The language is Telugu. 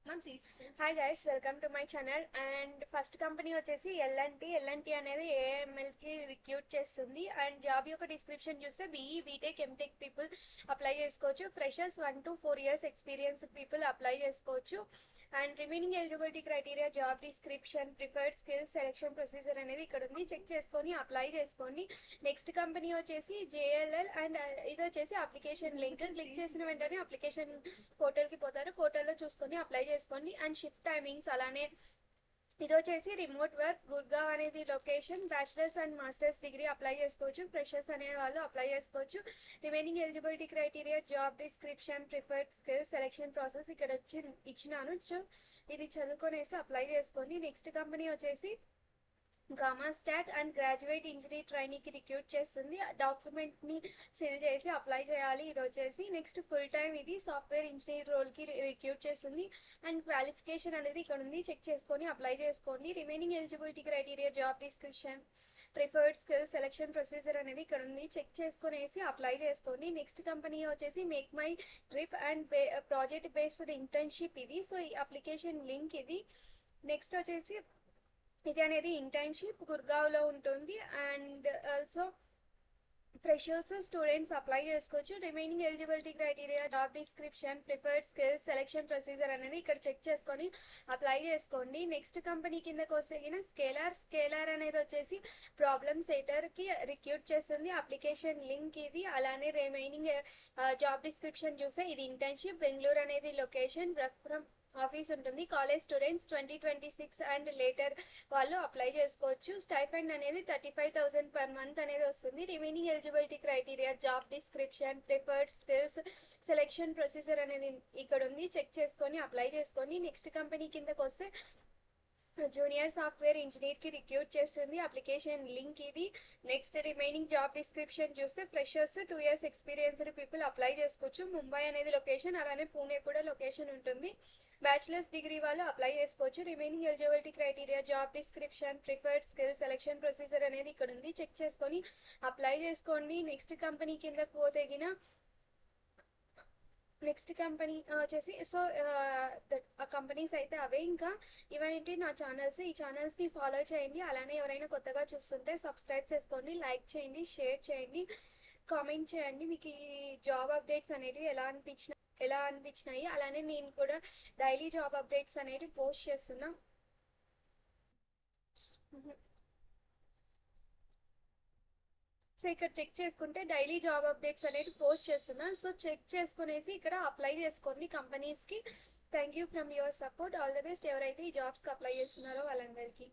Hi guys, welcome to my channel. And first company వచ్చేసి ఎల్ఎన్టీ అనేది ఏఎంఎల్కి రిక్రూట్ చేస్తుంది. అండ్ జాబ్ యొక్క డిస్క్రిప్షన్ చూస్తే BE BTech MTech people apply చేసుకోవచ్చు. Freshers 1 to 4 years experience people apply చేసుకోవచ్చు. And remaining eligibility criteria, job description, preferred skills, selection procedure అనేది ఇక్కడ ఉంది. చెక్ చేసుకొని అప్లై చేసుకోండి. నెక్స్ట్ కంపెనీ వచ్చేసి జేఎల్ఎల్. అండ్ ఇది వచ్చేసి అప్లికేషన్ లింక్ క్లిక్ చేసిన వెంటనే అప్లికేషన్ పోర్టల్కి పోతారు. పోర్టల్లో చూసుకొని అప్లై చేసుకోండి. అండ్ షిఫ్ట్ టైమింగ్స్ అలానే ఇది వచ్చేసి రిమోట్ వర్క్. గుర్గావ్ అనేది location. Bachelors and masters degree apply చేసుకోవచ్చు. ఫ్రెషర్స్ అనే వాళ్ళు అప్లై చేసుకోవచ్చు. Remaining eligibility criteria, job description, preferred skills, selection process ఇక్కడ ఇచ్చినాను. సో ఇది చదువుకొనేసి అప్లై చేసుకోండి. నెక్స్ట్ కంపెనీ వచ్చేసి gamma stack. And graduate engineer ట్రైనీకి రిక్రూట్ చేస్తుంది. డాక్యుమెంట్ని ఫిల్ చేసి అప్లై చేయాలి. ఇది వచ్చేసి నెక్స్ట్ ఫుల్ టైం. ఇది సాఫ్ట్వేర్ ఇంజనీర్ రోల్కి రిక్రూట్ చేస్తుంది. అండ్ క్వాలిఫికేషన్ అనేది ఇక్కడ ఉంది. చెక్ చేసుకొని అప్లై చేసుకోండి. Remaining eligibility criteria, job description, preferred skills, selection procedure అనేది ఇక్కడ ఉంది. చెక్ చేసుకునేసి అప్లై చేసుకోండి. నెక్స్ట్ కంపెనీ వచ్చేసి make my trip and project based internship ఇది. సో ఈ అప్లికేషన్ లింక్ ఇది. నెక్స్ట్ వచ్చేసి ఇది అనేది ఇంటర్న్షిప్ గుర్గావ్లో ఉంటుంది. And also freshers students apply చేసుకోవచ్చు. Remaining eligibility criteria, job description, preferred skills, selection procedure అనేది ఇక్కడ చెక్ చేసుకొని అప్లై చేసుకోండి. నెక్స్ట్ కంపెనీ కిందకు వస్తే స్కేలార్ అనేది వచ్చేసి ప్రాబ్లమ్ సెటర్కి రిక్రూట్ చేస్తుంది. అప్లికేషన్ లింక్ ఇది. అలానే రిమైనింగ్ జాబ్ డిస్క్రిప్షన్ చూస్తే ఇది ఇంటర్న్షిప్. బెంగళూరు అనేది లొకేషన్. వర్క్ ఫ్రమ్ ఆఫీస్ ఉంటుంది. కాలేజ్ స్టూడెంట్స్ 2026 అండ్ లేటర్ వాళ్ళు అప్లై చేసుకోవచ్చు. స్టైఫండ్ అనేది 35,000 పర్ మంత్ అనేది వస్తుంది. Remaining eligibility criteria, job description, preferred skills, selection procedure అనేది ఇక్కడ ఉంది. చెక్ చేసుకొని అప్లై చేసుకోండి. నెక్స్ట్ కంపెనీ కిందకు వస్తే జూనియర్ సాఫ్ట్వేర్ ఇంజనీర్కి రిక్రూట్ చేస్తుంది. అప్లికేషన్ లింక్ ఇది. నెక్స్ట్ రిమైనింగ్ జాబ్ డిస్క్రిప్షన్ చూస్తే freshers 2 years experienced people apply చేసుకోవచ్చు. ముంబై అనేది లొకేషన్. అలానే పూణే కూడా లొకేషన్ ఉంటుంది. బ్యాచిలర్స్ డిగ్రీ వాళ్ళు అప్లై చేసుకోవచ్చు. Remaining eligibility criteria, job description, preferred skills, selection procedure అనేది ఇక్కడ ఉంది. చెక్ చేసుకొని అప్లై చేసుకోండి. నెక్స్ట్ కంపెనీ కిందకు పోతేగిన నెక్స్ట్ కంపెనీ వచ్చేసి ఆ కంపెనీస్ అయితే అవే. ఇంకా ఇవన్నీ నా ఛానల్స్. ఈ ఛానల్స్ని ఫాలో చేయండి. అలానే ఎవరైనా కొత్తగా చూస్తుంటే సబ్స్క్రైబ్ చేసుకోండి, లైక్ చేయండి, షేర్ చేయండి, కామెంట్ చేయండి. మీకు ఈ జాబ్ అప్డేట్స్ అనేవి ఎలా అనిపించినాయి. అలానే నేను కూడా డైలీ జాబ్ అప్డేట్స్ అనేవి పోస్ట్ చేస్తున్నా. సో ఇక్కడ చెక్ చేసుకుంటే డైలీ జాబ్ అప్డేట్స్ అనేది పోస్ట్ చేస్తున్నాను. సో చెక్ చేసుకునేసి ఇక్కడ అప్లై చేసుకోండి కంపెనీస్కి. Thank you from your support. All the best. ఎవరైతే ఈ జాబ్స్కి అప్లై చేస్తున్నారో వాళ్ళందరికీ.